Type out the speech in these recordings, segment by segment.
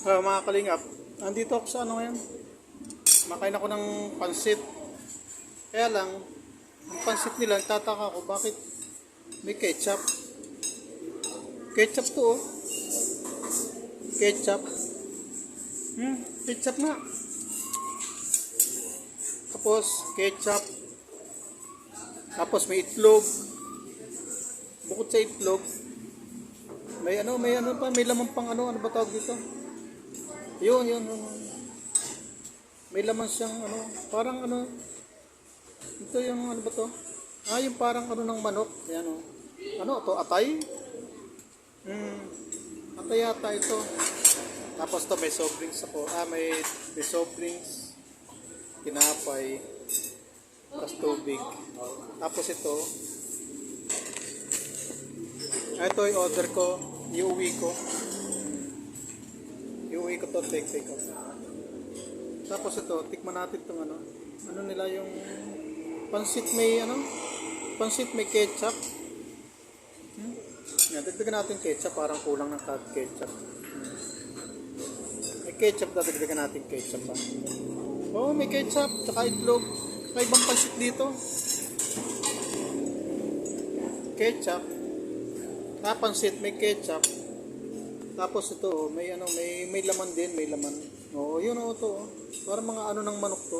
Hello mga kalingap, andito ako sa ano ngayon. Makain ako ng pansit. Kaya lang, ang pansit nila, tataka ko bakit may ketchup. Ketchup to oh. Ketchup. Ketchup nga. Tapos, ketchup. Tapos may itlog. Bukod sa itlog, may ano pa, may laman pang ano ba tawag dito? Yun. May laman siyang ano, parang ano, ito yung ano ba to? Yung parang ano ng manok. Ayan o. Ano to? Atay? Atay yata ito. Tapos to may soft drinks ako. May soft drinks. Tinapay. Tapos tubig. Tapos ito. Ito yung order ko. Iuwi ko. Iuwi ko to, take out. Tapos ito, tikman natin itong ano. Ano nila yung pansit may ano? Pansit may ketchup. Yan, dagdagan natin ketchup, parang kulang ng ketchup. May ketchup, dagdagan natin ketchup pa. May ketchup, tsaka itlog. May ibang pansit dito. Ketchup. Pansit may ketchup. Tapos ito, may ano, may laman din, may laman. Yun to. Para mga ano ng manok to.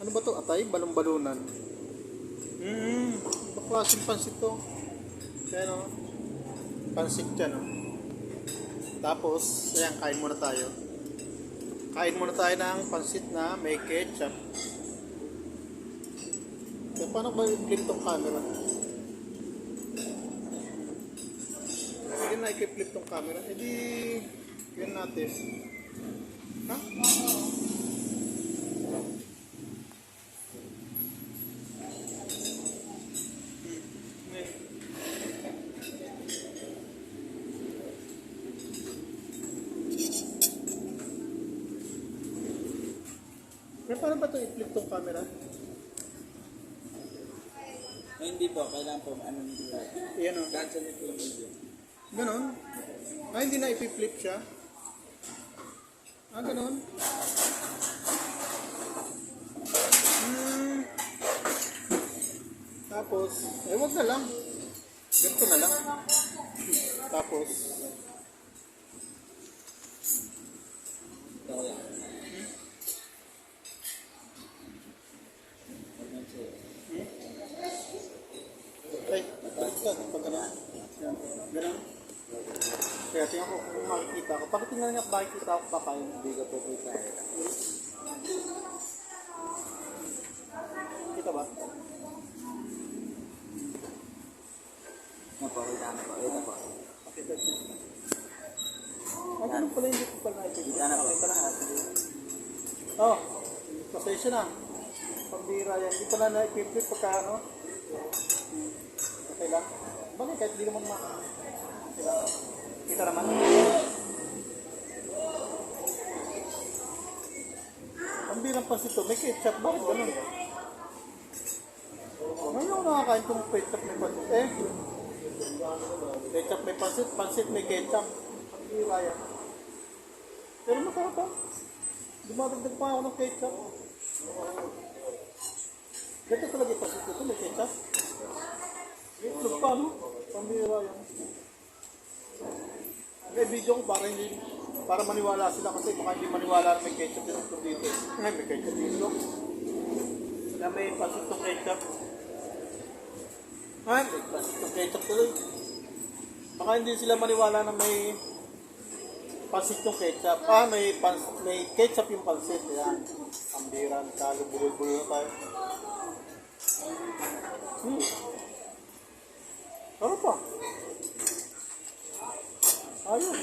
Ano ba to? Atay, balon-balunan. Baklaseng pansit to. Kaya pansit dyan Tapos, ayan, kain muna tayo. Kain muna tayo ng pansit na may ketchup. Kaya paano ba i-flip tong camera? Hindi na i-flip tong camera. Edi, yun natin. Ha? Kaya paano ba ito i-flip tong camera? Hindi po, kailangan po Yan o. cancel nito yung video. Ganon? Hindi na i-flip siya? Ganon? Tapos, wag na lang. Ganito na lang. Tapos, Ito yan. ay, balik ka. Pag ganon. Yan. Ganon. Kaya tingnan ko kung makikita ko. Bakit tingnan niya kung makikita ako pa kayo? Hindi ko po kita. Kita ba? Yan po, kita na po. Ito po. Pakita niya. Ganun pala hindi ko pala nakikita. Kita na po. Pakita na. Pasensya na. Pambira yan. Hindi pala na-flip pagka ano. Okay lang. Bakit kahit hindi naman okay lang. Kita naman. Pambirang pansit to. May ketchup. Bakit ganun? Ngayon ako nakakain kung ketchup may pansit. Ketchup may pansit. Pansit may ketchup. Pambira yan. Pero masarap ah. Dumadagdag pa ako ng ketchup. Ganito talaga yung pansit ito. May ketchup. May itlog pa no? Pambira yan. May video ko para maniwala sila kasi baka hindi maniwala na may ketchup dito. May ketchup dito. Kaya may pansit ng ketchup. May pansit ng ketchup tuloy. Baka hindi sila maniwala na may pansit yung ketchup. May ketchup yung pansit. Yan. Pambira. Talo, bulol-bulol na tayo. Ano pa? Ayun.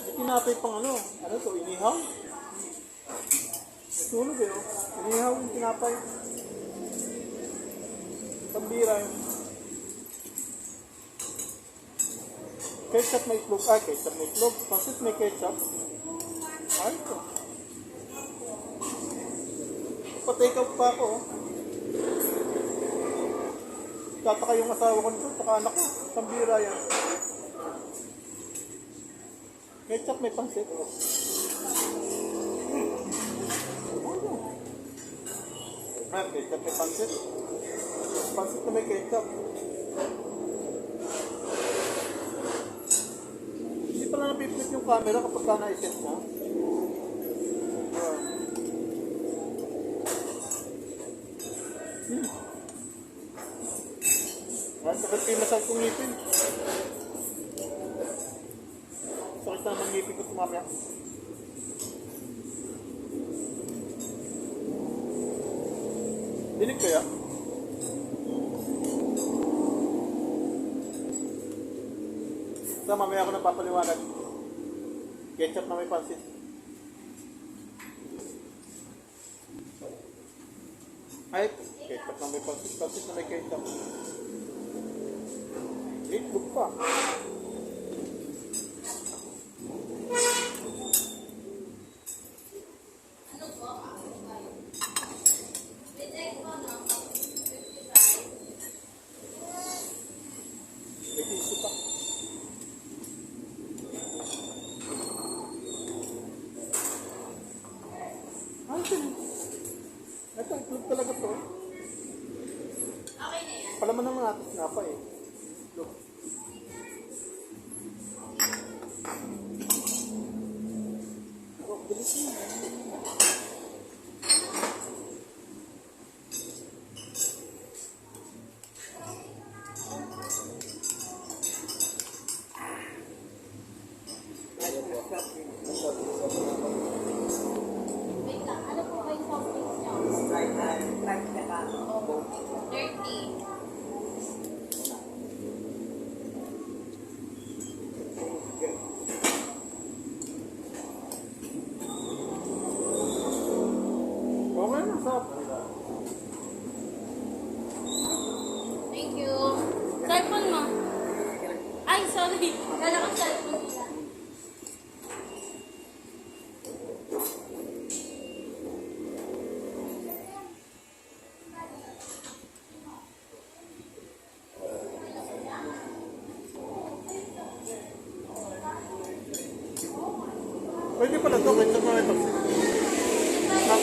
May tinapay pang ano. Ano to? Inihaw? Sunog Inihaw yung tinapay. Pambira yun. Ketchup may itlog. Ketchup may itlog. Pansit may ketchup. Ito. Pa-take out pa ako. Tataka yung asawa ko nito. Taka anak ko. Pambira yan. Ketchup may pansit. Ah, ketchup may pansit. Pansit na may ketchup. Hindi pala napiplit yung camera kapag ka na-set mo. Sakit kayo masal kong ngipin. Sakit na ng ngipin ko tumamaya. Dinig kaya? So, mamaya ako napapaliwanag. Ketchup na may pansit. Ay, ketchup na may pansit. Pansit na may ketchup. Itlog pa. May tissue pa. Ay, ito, itlog talaga to. Okay na yan. Palaman ng mga atis nga pa eh. Look. Oh, bilis mo. Wait lang, ano po kayo soft drinks niyo? Sprite na ka. Oh, 30. Okay na, sarap. Thank you. Cellphone mo. Ay, sorry. Kala ko cellphone nila. Pwede pala ito, ketchup na may pansit. Ah,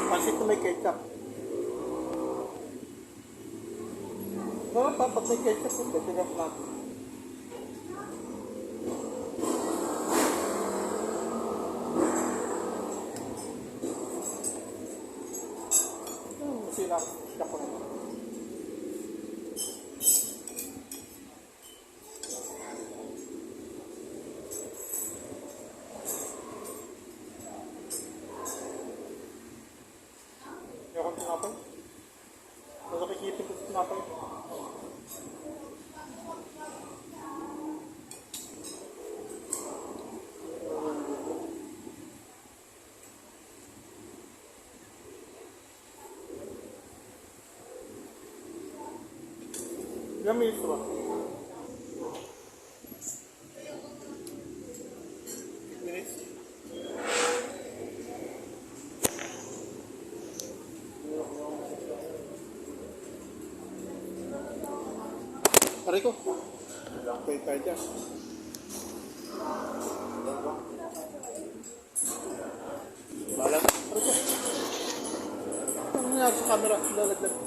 pansit na may ketchup. Sarap pa, pag may ketchup, pwede na natin. Sila, siya ko na. Yung akong tinapay. Nasa kikipin ko sa tinapay. Ilang minutes ba? Minutes? Aray ko. Okay, tayo dyan. Bahala na. Aray ko. Ano nangyari sa camera? Lalaglag.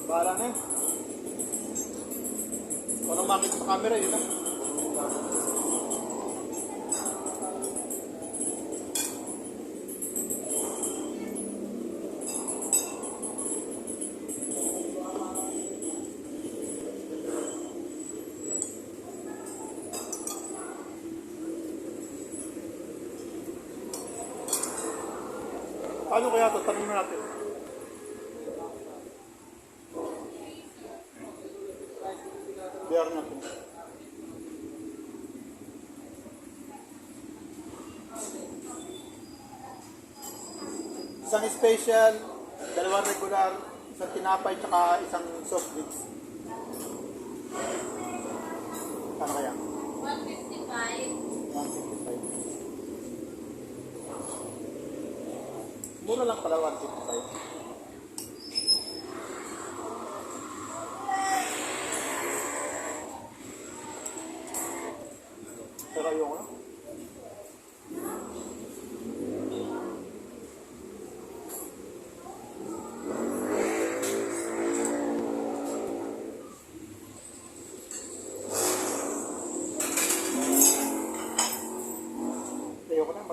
Bahala na yun. Kung anong makita sa camera, yun na. Paano kaya ito? Tanong na natin. Biyar natin. Isang special, dalawang regular, isang tinapay, tsaka isang soft drinks. Paano kaya? 155. 155. Mura lang pala 155.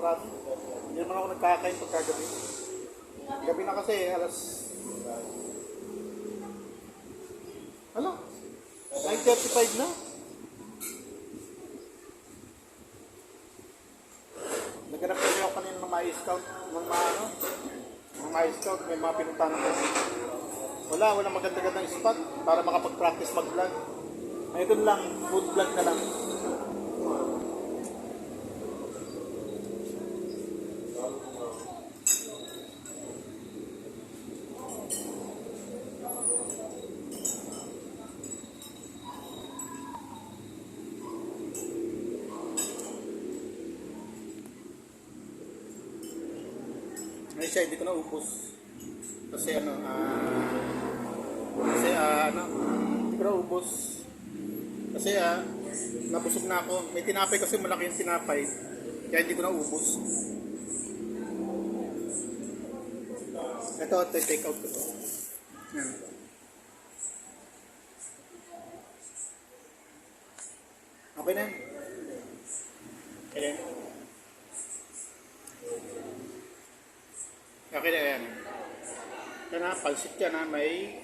sarado. Hindi naman ako nagkakain pagkagabi. Gabi na kasi, alas... Ano? 9:35 na. Naghanap kasi ako kanina ng mga scout, ng mga scout, may mga pinuntahan ko. Walang maganda-gandang spot para makapag-practice mag-vlog. Ngayon lang, food vlog na lang. Ngayon siya, hindi ko na ubos. Kasi hindi ko na ubos. Kasi nabusog na ako. May tinapay kasi malaki yung tinapay. Kaya hindi ko na ubos. Ito, take out ko to. Yan. Okay na. Ayan. Okay na yan. Yan na, pansit yan ha. May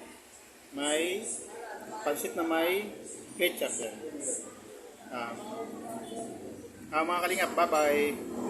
pansit na may ketchup yan. Mga kalingap, bye-bye.